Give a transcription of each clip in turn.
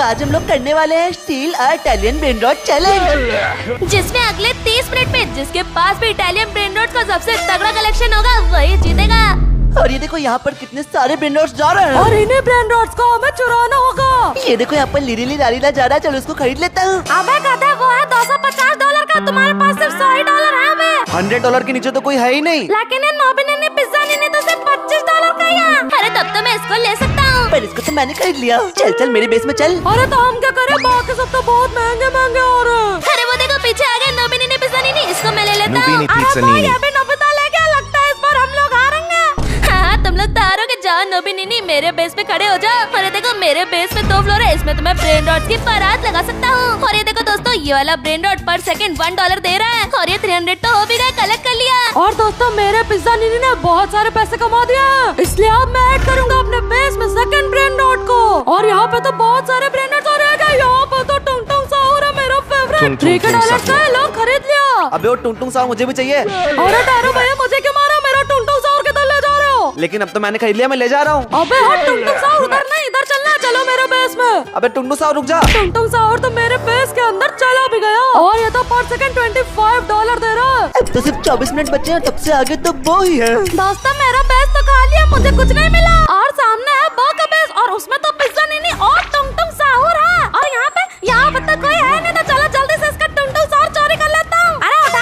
आज हम लोग करने वाले हैं steal Italian brain rot challenge, जिसमें अगले 30 मिनट में जिसके पास भी इटालियन ब्रेन रॉट्स का सबसे तगड़ा कलेक्शन होगा वही जीतेगा। और ये देखो यहाँ पर कितने सारे ब्रेन रॉट्स जा रहे हैं और इन्हीं ब्रेन रॉट्स को हमें चुराना होगा। ये देखो यहाँ पर लिरिली लारीला जा रहा है, चलो उसको खरीद लेता हूँ। अबे गधा, वो है $250 का, तुम्हारे पास सिर्फ $100 है। अबे $100 के नीचे तो कोई है ही नहीं। लेकिन नोबिन पिज्जा ने तो सिर्फ $25 का ही है। अरे तब तो मैं इसको ले सकता हूँ। पर इसको तो मैंने खरीद लिया। चल चल मेरे बेस में चल। अरे तो हम क्या करें, बाकी सब तो बहुत महंगे महंगे हो रहे हैं। अरे वो देखो पीछे आ गए नोबिन पिज्जा, इसको मैं ले लेता हूँ। तुम लोग तो हारोगे, जाओ नोबिनी मेरे बेस पे खड़े हो जाओ। अरे देखो मेरे बेस में 2 फ्लोर है, इसमें तो मैं ब्रेन रॉट्स की बारात लगा सकता हूँ। और ये देखो दोस्तों, ये वाला ब्रेन रॉट पर सेकंड $1 दे रहा है और ये 300 तो हो भी गए, कलेक्ट कर लिया। और दोस्तों मेरे पिज्जा नीनी ने बहुत सारे पैसे कमा दिए हैं, इसलिए अब मैं ऐड करूंगा अपने बेस में सेकंड ब्रेन रॉट को। और यहाँ पे तो बहुत सारे ब्रेन रॉट्स हो रहे हैं। यहाँ पे तो टुंग टुंग साहू है मेरा फेवरेट, $3 का है, लोग खरीद लिया। अबे वो टुंग टुंग साहू मुझे भी चाहिए। अरे टारो भैया मुझे क्यों मारा, मेरा टुंग टुंग साहू किधर ले जा रहे हो? लेकिन अब तो मैंने खरीद लिया, मैं ले जा रहा हूँ। अबे हट, टुंग टुंग साहू उधर नहीं, इधर चलना, चलो मेरे बेस में। अबे टुंग टुंग साहू रुक जा। टुंग टुंग साहू तो मेरे बेस के अंदर चला भी गया और ये तो पर सेकंड $25 दे रहा है। अब तो सिर्फ 24 मिनट बचे हैं, तब से आगे तो वो ही है। दोस्तों मेरा बेस तो खाली है, मुझे कुछ नहीं मिला। और सामने है बो का बेस और उसमें तो पिज्जा नीनी और टुंग टुंग साहू है। और यहाँ पे तो कोई है नहीं, तो चलो जल्दी से इसका टुंग टुंग साहू चोरी कर लेता हूँ।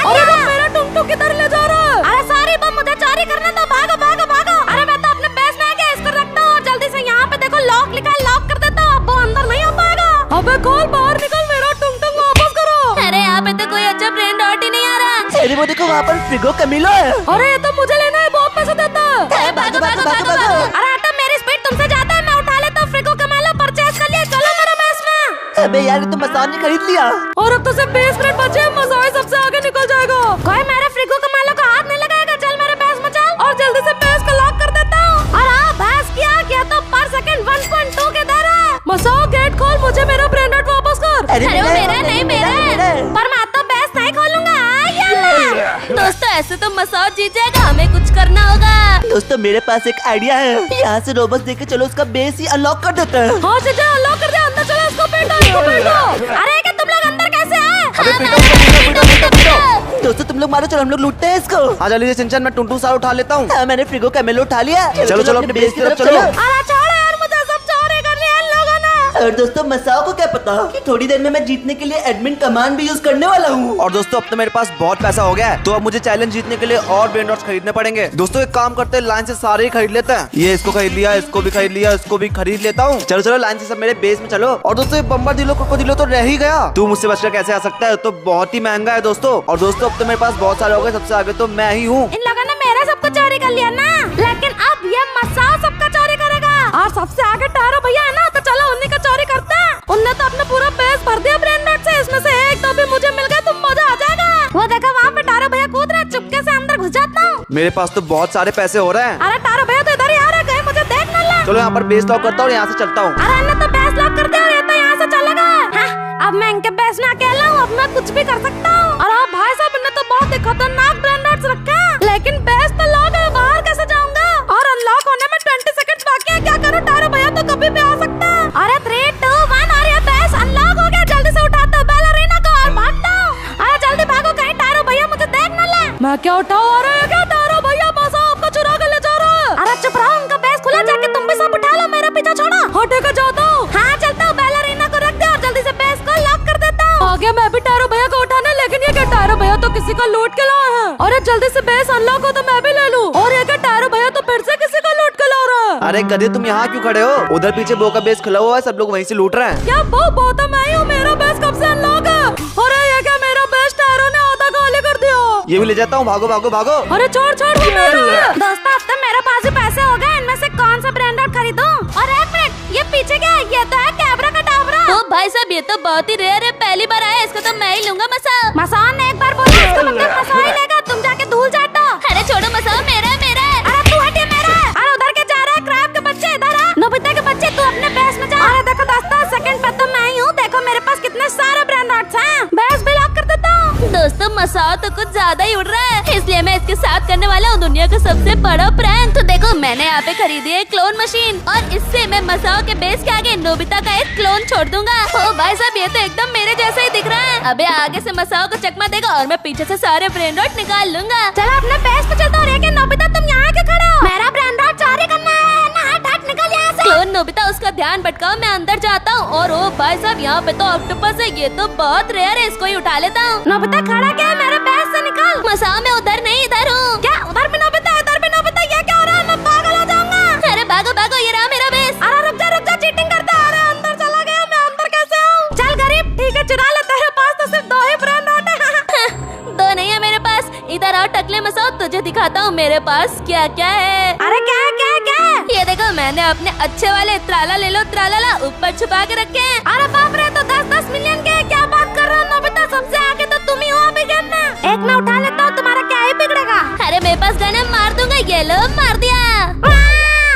अरे मेरा टुंग टुंग किधर ले जा रहा है? अरे सॉरी बम, मुझे चोरी करना था, भागो भागो भागो। अरे मैं तो अपने बेस में आके इसको रखता हूँ। जल्दी से यहाँ पे देखो लॉक लिखा है, लॉक कर देता हूँ, अब वो अंदर नहीं हो पाएगा। अबे खोल, बाहर निकल, मेरा टुंग टुंग वापस करो। अरे यहाँ पे तो कोई अच्छा ब्रेन रॉट ही नहीं आ रहा। अरे वो देखो वहाँ पर फ्रिगो कैमिलो है। अरे ये तो मुझे लेना है, बहुत पैसे देता है। भागो भागो भागो भागो। अरे हटो, मेरी स्पीड तुमसे ज्यादा है, मैं उठा लेता हूँ। फ्रिगो कैमिलो परचेज कर लिया, चलो मेरे बेस में। अबे यार ये तो मसान ने खरीद लिया। और अब तो सिर्फ 20 मिनट बचे हैं, मज़ा सबसे आगे निकल जाएगा। कोई मेरे फ्रिगो कैमिलो को हाथ नहीं लगाएगा, चल मेरे बेस में चल। और जल्दी से बेस को लॉक कर देता हूँ। और हाँ, बस किया तो पर सेकंड 1.2 के दर है। मसाओ गेट खोल, मुझे मेरा ब्रेन रॉट वापस कर। अरे वो मेरा नहीं, मेरा है। पर मैं तो बेस नहीं खोलूंगा। दोस्तों ऐसे तो मसाओ जीत जाएगा, हमें कुछ करना होगा। दोस्तों मेरे पास एक आइडिया है, यहाँ से रोबोट देके चलो उसका बेस ही अनलॉक कर देते हैं। हाँ से जा, अनलॉक कर दे, अंदर चलो, इसको पीटो, इसको पीटो। अरे क्या तुम लोग अंदर कैसे आए? दोस्तों तुम लोग मारो, चलो हम लोग लूटते हैं इसको। हाँ जल्दी से सिंचन, मैं टुंटू सारा उठा लेता हूँ। हाँ मैंने फ्रिगो कैमिलो उठा लिया। चलो चलो अपने बेस की तरफ चलो। अरे छोड़ो यार, मुझे सब चोरी कर लिया इन लोगों ने। और दोस्तों मसाओ को क्या पता कि थोड़ी देर में मैं जीतने के लिए एडमिन कमांड भी यूज करने वाला हूँ। और दोस्तों अब तो मेरे पास बहुत पैसा हो गया है, तो अब मुझे चैलेंज जीतने के लिए और ब्रेन रॉट्स खरीदने पड़ेंगे। दोस्तों एक काम करते हैं, लाइन से सारे ही खरीद लेते हैं। ये इसको खरीद लिया, इसको भी खरीद लिया, इसको भी खरीद लेता हूँ। चलो चलो लाइन से सब मेरे बेस में चलो। और दोस्तों बम्बर दिलो क्रोकोडिलो तो रह ही गया, तू मुझसे बचकर कैसे आ सकता है, तो बहुत ही महंगा है दोस्तों। और दोस्तों अब तो मेरे पास बहुत सारे हो गए, सबसे आगे तो मैं ही हूँ। इन लोगों ने मेरा सब कुछ चोरी कर लिया ना, लेकिन अब ये मसाओ सबका चोरी करेगा। और सबसे आगे टारो भैया है ना, तो चलो उन्हीं का चोरी करते हैं। उनने तो अपना पूरा बेस भर दिया ब्रेन रॉट से, इसमें से एक तो भी मुझे मिल गया, तो मजा आ जाएगा। वो देखो वहाँ पे टारो भैया कूद रहा है, चुपके से अंदर घुस जाता हूँ। मेरे पास तो बहुत सारे पैसे हो रहे हैं। अरे टारो भैया तो इधर ही आ रहा है, कहीं मुझे देख न ले। चलो यहाँ पर बेस लॉक करता हूँ, यहाँ से चलता हूँ। अरे इन्हें तो बेस लॉक कर दिया और ये तो यहाँ से चलेगा। हाँ, अब मैं इनके बेस में अकेला हूँ, अब मैं कुछ भी कर सकता हूँ। अरे भाई साहब, इन्हें तो बहुत ही खतरनाक ब्रेन रॉट्स रखा है, लेकिन बेस तो लॉक है, बाहर कैसे जाऊंगा? और अनलॉक होने में 20 सेकंड बाकी है, क्या करूँ? टारो भैया तो कभी भी आ सकता है। अरे 3, 2, 1 और ये बेस अनलॉक हो गया। जल्दी से उठाता हूँ बैलरीना को और भागता हूँ। अरे जल्दी भागो, कहीं टारो भैया मुझे देख न ले। मैं क्या उठाऊं? अरे क्या टारो भैया मसाओ आपका चुरा के ले जा रहा है। अरे चुप रहो, उनका बेस खुला, जाके तुम भी सब उठा लो, मेरा पीछा छोड़ो। हाँ ठीक है, जाता हूँ। हाँ चलता हूँ, बैलरीना को रख दे और जल्दी से बेस को लॉक कर देता हूँ। आगे मैं भी टारो भैया को उठाने, लेकिन ये क्या टारो भैया तो किसी का लूट के लाए हैं। अरे जल्दी से बेस अनलॉक हो तो मैं भी ले लूं। और ये क्या टारो भैया तो फिर से किसी का लूट के ला रहा है। अरे गधे तुम यहाँ क्यों खड़े हो? उधर पीछे बो का बेस खुला हुआ है, सब लोग वहीं से लूट रहे हैं। क्या वो तो मैं ही हूँ, मेरा बेस कब से अनलॉक है? अरे ये क्या, मेरा बेस टारो ने आधा खाली कर दिया। ये भी ले जाता हूँ, भागो भागो भागो। अरे छोड़ छोड़, वो मेरा है। दोस्तों अब तो मेरे पास भी पैसे हो गए, इनमें से कौन सा ब्रांड रॉट खरीदूं? और एक मिनट, ये पीछे क्या है? ये तो है कैबरा का टाबरा। ओ भाई साहब, ये तो बहुत ही रेयर है, पहली बार आया, इसको तो मैं ही लूंगा। मसाओ मसाओ ने एक बार बोला, इसका मतलब मसाओ ही लेगा, तुम जाके धूल चाटो। अरे छोड़ो मसाओ, मेरा है मेरा है। अरे तू हट, ये मेरा है। अरे उधर के जा रहा है, क्रैब के बच्चे इधर आ। नोबिता के बच्चे तू अपने बेस में जा। अरे देखो दोस्तों, सेकंड पे तो मैं ही हूँ, देखो मेरे पास कितने सारे ब्रांड रॉट्स हैं। बेस भी लॉक कर देता हूँ। दोस्तों मसाओ तो कुछ ज्यादा ही उड़ रहा है, इसलिए मैं इसके साथ करने वाला हूँ दुनिया का सबसे बड़ा प्रैंक। तो देखो मैंने यहाँ पे खरीदी है क्लोन मशीन और इससे मैं मसाओ के बेस के आगे नोबिता का एक क्लोन छोड़ दूंगा। ओ भाई साहब ये तो एकदम मेरे जैसा ही दिख रहा है। अबे आगे से मसाओ को चकमा देगा और मैं पीछे से सारे ब्रेन रॉट निकाल लूंगा। चलो अपने बेस पे चलता हूँ। नोबिता तुम यहाँ क्यों खड़े हो? मेरा ब्रेन रॉट चोरी करना है ना, हट हट निकल यहाँ से। क्लोन नोबिता उसका ध्यान भटकाओ, मैं अंदर जाता हूँ। और ओ भाई साहब यहाँ पे तो ऑक्टोपस है, ये तो बहुत रेयर है, इसको ही उठा लेता हूँ। नोबिता खड़ा क्या है? मेरे बेस से निकल। मसाओ मैं उधर नहीं इधर हूँ। क्या उधर भी नोबिता, इधर भी नोबिता? ये क्या हो रहा है? मैं पागल हो जाऊंगा। अरे भागो भागो, ये रहा मेरा बेस। अरे रुक जा चीटिंग करता है। अरे अंदर चला गया, मैं अंदर कैसे आऊँ? चल गरीब ठीक है चुरा ले, तेरे पास तो सिर्फ 2 ही ब्रेन रॉट है। 2 नहीं है मेरे पास। इधर आओ टकले मसाओ, तुझे दिखाता हूँ मेरे पास क्या क्या है। अरे क्या ये देखो मैंने अपने अच्छे वाले त्राला ले लो त्राला ऊपर छुपा के रखे हैं। अरे बाप रे, तो 10-10 मिलियन के क्या बात कर रहे हो नोबिता? सबसे आगे तो तुम ही हो अभी गेम में। एक मैं उठा लेता हूँ, तुम्हारा क्या ही बिगड़ेगा। अरे मेरे पास गन है, मार दूंगा। ये लो मार दिया।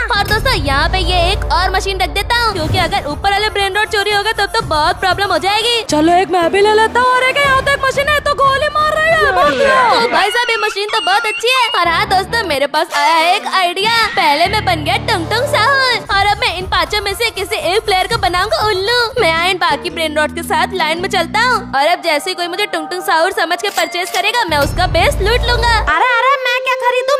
और दोस्तों यहाँ पे ये एक और मशीन रख देता हूँ, क्योंकि अगर ऊपर वाले ब्रेन रॉट चोरी होगा तब तो बहुत प्रॉब्लम हो जाएगी। चलो एक मैं भी ले लेता हूँ। और एक यहाँ तो एक मशीन है तो गोली मार रही है। ओ भाई साहब ये मशीन तो बहुत अच्छी है। और हाँ दोस्तों मेरे पास आया है एक आइडिया। पहले मैं बन गया टुंग टुंग साहब और अब मैं इन 5 में से किसी एक प्लेयर को बनाऊंगा उल्लू। मैं इन बाकी ब्रेन रॉट के साथ लाइन में चलता हूँ और अब जैसे कोई मुझे टुंग टुंग साहब समझ के परचेज करेगा मैं उसका बेस लूट लूंगा। अरे मैं क्या खरीदूं?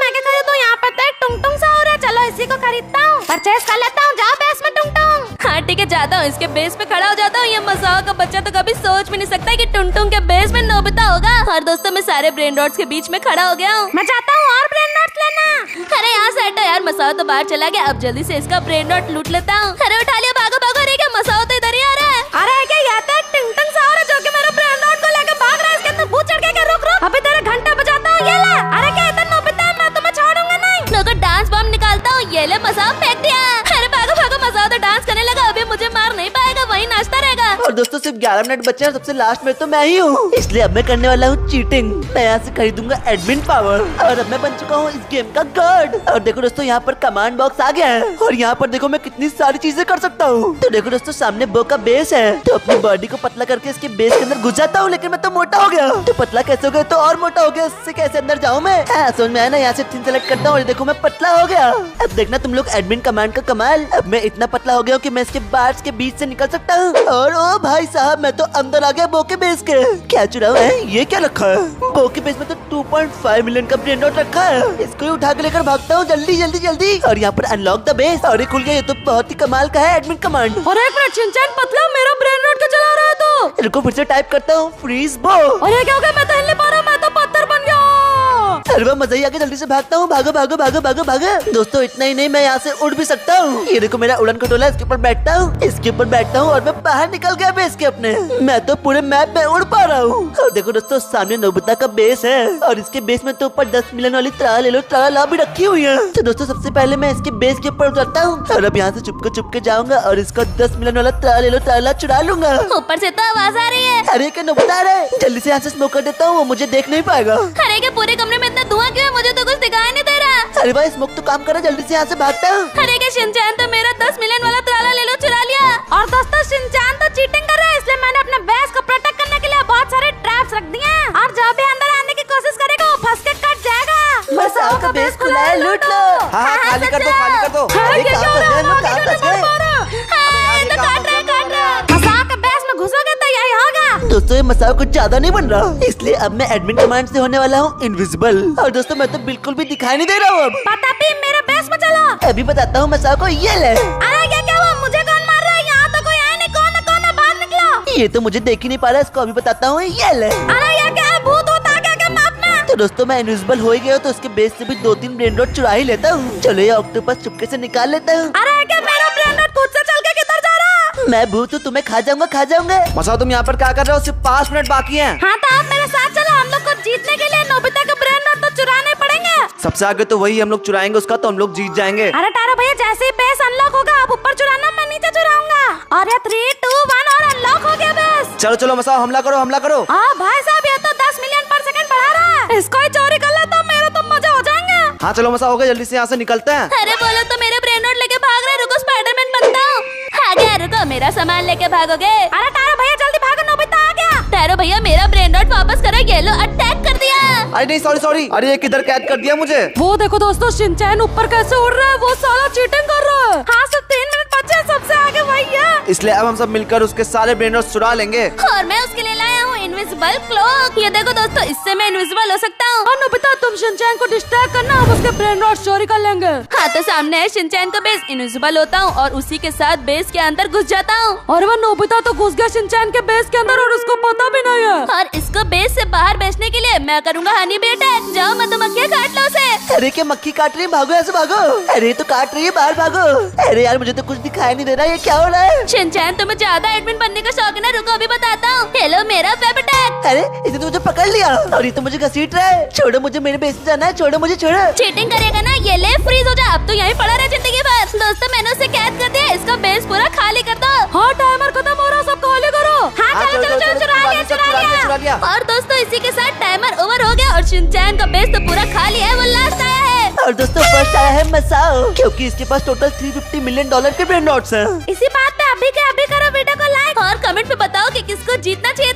यहाँ पे तो एक टुंग टुंग साहब है। चलो इसी को खरीदता हूँ, परचेज कर लेता हूँ। जाओ बेस में टुंग टुंग। हाँ ठीक है जाता हूँ, इसके बेस पे खड़ा हो जाता हूँ। ये मसाओ का बच्चा तो कभी सोच भी नहीं सकता कि टुंग टुंग के बेस में नोबिता होगा। और दोस्तों मैं सारे ब्रेन रॉट्स के बीच में खड़ा हो गया हूँ। मैं चाहता हूँ और ब्रेन रॉट्स लेना। अरे यहाँ से हटो यार, मसाओ तो बाहर चला गया। अब जल्दी से इसका ब्रेन रॉट लूट लेता हूँ। अरे उठा लिया, भागो भागो। अरे क्या मसाओ तो इधर ही आ रहा है। अरे क्या ये तो एक टुंग टुंग साहब है जो कि मेरे ब्रेन रॉट को लेकर भाग रहा है। इसके अंदर भूत चढ़ के रुक अभी तेरे घंटा बजाता हूँ। ये ले। अरे क्या इधर नोबिता है, मैं तुम्हें छोड़ूंगा नहीं। लोगों डांस बम निकालता हूँ। ये ले मसाओ फेंक दिया। अरे भागो भागो, मसाओ तो डांस करने लगा। अभी मुझे मार नहीं पाएगा, वही नाचता रहेगा। और दोस्तों सिर्फ 11 मिनट बचे हैं, सबसे लास्ट में तो मैं ही हूँ, इसलिए अब मैं करने वाला हूँ चीटिंग। मैं यहाँ से खरीदूंगा एडमिन पावर और अब मैं बन चुका हूँ इस गेम का गॉड। और देखो दोस्तों यहाँ पर कमांड बॉक्स आ गया है और यहाँ पर देखो मैं कितनी सारी चीजें कर सकता हूँ। तो देखो दोस्तों सामने बो का बेस है, तो अपनी बॉडी को पतला करके इसके बेस के अंदर घुस जाता हूँ। लेकिन मैं तो मोटा हो गया, तो पतला कैसे हो गया? तो और मोटा हो गया, इससे कैसे अंदर जाऊँ मैं? समझ में आया ना? यहाँ से थिन सेलेक्ट करता हूँ और देखो मैं पतला हो गया। अब देखना तुम लोग एडमिन कमांड का कमाल। अब मैं इतना पतला हो गया हूँ कि मैं इसके बार्स के बीच से निकल सकता हूँ। और ओ भाई साहब मैं तो अंदर आ गया बो के बेस के। क्या चुराव है? ये क्या रखा है? बो के बेस में तो 2.5 मिलियन का ब्रेन रॉट रखा है। इसको ही उठा के लेकर भागता हूँ जल्दी जल्दी जल्दी। और यहाँ पर अनलॉक द बेस। और ये खुल गया। ये तो बहुत ही कमाल का है एडमिन कमांड। और एक मिनट शिनचैन पतला मेरा ब्रेन रॉट को चला रहा है तो। इनको फिर से टाइप करता हूँ फ्रीज बो। और ये क्या हो गया? मैं तो हिल नहीं पा रहा, मैं तो पत्थर बन गया। अरे वाह, मजा ही आ गया। जल्दी से भागता हूँ। भागो भागो भागो भागो भागो। दोस्तों इतना ही नहीं, मैं यहाँ से उड़ भी सकता हूँ। ये देखो मेरा उड़न खटोला, इसके ऊपर बैठता हूँ, इसके ऊपर बैठता हूँ और मैं बाहर निकल गया बेस के अपने। मैं तो पूरे मैप में उड़ पा रहा हूँ। और देखो दोस्तों सामने नोबिता का बेस है और इसके बेस में तो ऊपर 10 मिलियन वाली त्राला ले लो त्राला भी रखी हुई है। तो दोस्तों सबसे पहले मैं इसके बेस के ऊपर उतरता हूँ और अब यहाँ से चुपके जाऊंगा और इसका 10 मिलियन वाला त्राला ले लो त्राला चुरा लूंगा। ऊपर से तो आवाज आ रही है। अरे क्या नोबिता आ रहा है? जल्दी से यहाँ से स्मोक कर देता हूँ, वो मुझे देख नहीं पाएगा। अरे क्या पूरे कमरे में इतना धुआं क्यों है? मुझे तो कुछ दिखाई नहीं दे रहा। अरे भाई स्मोक तो काम कर रहा है, जल्दी से यहाँ से भागता हूँ। अरे क्या शिनचैन तो मेरा 10 मिलियन वाला त्राला ले लो चुरा लिया। और दोस्तों शिनचैन तो चीटिंग कर रहा है, इसलिए मैंने अपने बेस को प्रोटेक्ट करने के लिए बहुत सारे ट्रैप्स रख दिए हैं। और जब भी अंदर आने की कोशिश करेगा वो फंस के कट जाएगा। मसाओ का बेस खुला है, लूट लो। हाँ खाली कर दो, खाली कर दो। अरे कहाँ फंस गए लोग, कहाँ फंस गए? मसाओ के बेस में घुसोगे तो यही होगा। दोस्तों ये मसाओ कुछ ज्यादा नहीं बन रहा, इसलिए अब मैं एडमिन कमांड से होने वाला हूँ इनविजिबल। और दोस्तों मैं तो बिल्कुल भी दिखाई नहीं दे रहा हूँ। अब पता भी मेरे बेस में चलो। अभी बताता हूँ मसाओ को। ये ले। अरे क्या हुआ? मुझे कौन मार रहा है? यहाँ तो कोई है नहीं। कौन है? बाहर निकलो। ये तो मुझे देख ही नहीं पा रहा, इसको अभी बताता हूँ। ये ले। अरे ये क्या है? भूत होता है क्या मैप में? तो दोस्तों मैं इनविजिबल हो ही गया हूँ, तो उसके बेस से भी 2-3 ब्रेन रॉट चुरा ही लेता हूँ। चलो ये ऑक्टोपस चुपके से निकाल लेता हूँ। अरे क्या मेरा ब्रेन रॉट खुद से चल के किधर जा रहा है? मैं भूत हूँ, तुम्हें खा जाऊंगा। मसाओ तुम यहाँ पर क्या कर रहे हो? सिर्फ 5 मिनट बाकी हैं। हाँ तो आप मेरे साथ चलो। हम लोग को जीतने के लिए नोबिता का ब्रेन रॉट तो चुराने पड़ेंगे। सबसे आगे तो वही हम लोग चुराएंगे उसका, तो हम लोग जीत जाएंगे। अरे तारा भैया जैसे ही बेस अनलॉक होगा आप ऊपर चुराना, मैं नीचे चुराऊंगा। और ये 3, 2, 1 और अनलॉक हो गया बेस। चलो मसाओ हमला करो, हमला करो। हाँ भाई साहब ये तो 10 मिलियन पर सेकंड बढ़ा रहा है। इसको ही चोरी कर ले तो मेरे तो मजा हो जाएंगे। हाँ चलो मसाओ हो गया, जल्दी से यहाँ से निकलते हैं। अरे बोलो तो मेरे ब्रेन रॉट लेके भाग रहे। रुको स्पाइडरमैन बनता हूँ। आ गया, रुको मेरा सामान लेके भागोगे। अरे तारा भैया जल्दी भागो, नोबिता आ गया। तारो भैया मेरा ब्रेन रॉट वापस करो। ये लो अटैक कर दिया। लिया। अरे नहीं, सॉरी सॉरी, अरे ये किधर कैद कर दिया मुझे। वो देखो दोस्तों, शिनचैन ऊपर कैसे उड़ रहा है, वो साला चीटिंग कर रहा है। हाँ, सिर्फ 3 मिनट बचे हैं, सबसे आगे वही है। इसलिए अब हम सब मिलकर उसके सारे ब्रेन रॉट्स चुरा लेंगे। और मैं उसके लिए लाया हूँ इनविजिबल क्लोक। ये देखो दोस्तों, इससे मैं इनविजिबल हो सकता हूँ। और नोबिता, तुम शिनचैन को डिस्ट्रैक्ट करना, हम उसके ब्रेन रॉट चोरी कर लेंगे। हाँ, तो सामने है शिनचैन का बेस। इनविजिबल होता हूँ और उसी के साथ बेस के अंदर घुस जाता हूँ। और वो नोबिता तो घुस गया शिनचैन के बेस के अंदर और उसको पता भी नहीं है। और इसको बेस से बाहर भेजने के लिए मैं करूँगा हनी बी अटैक। जाओ मधुमक्खियाँ काट लो उसे। अरे क्या मक्खी काट रही है, भागो ऐसे भागो। अरे तो काट रही है, बाहर भागो। अरे यार मुझे तो कुछ दिखाई नहीं दे रहा, ये क्या हो रहा है। शिनचैन, तुम्हें ज्यादा एडमिन बनने का शौक है ना? रुको अभी बताता हूँ। हेलो, मेरा वेब अटैक। अरे इसने तो मुझे पकड़ लिया और ये तो मुझे घसीट रहा है। छोड़ो मुझे, मेरे बेस में जाना है, छोड़ो मुझे, छोड़ो। चीटिंग करेगा ना, ये ले फ्रीज हो जा। अब तो यहीं पड़ा रहे जिंदगी भर। दोस्तों, मैंने उसे कैद कर दिया, इसका बेस पूरा खाली कर दो। हाँ, टाइमर खत्म हो रहा, सब खाली करो। हाँ, चलो चलो चलो, चुरा लिया। और दोस्तों, इसी के साथ टाइमर ओवर हो गया और शिनचैन का बेस तो पूरा खाली है। वो लास्ट आया है। और दोस्तों फर्स्ट आया है मसाओ, क्योंकि इसके पास टोटल $350 मिलियन के ब्रेन रॉट्स हैं। इसी बात पे अभी के अभी करो वीडियो को लाइक और कमेंट पे बताओ कि किसको जीतना चाहिए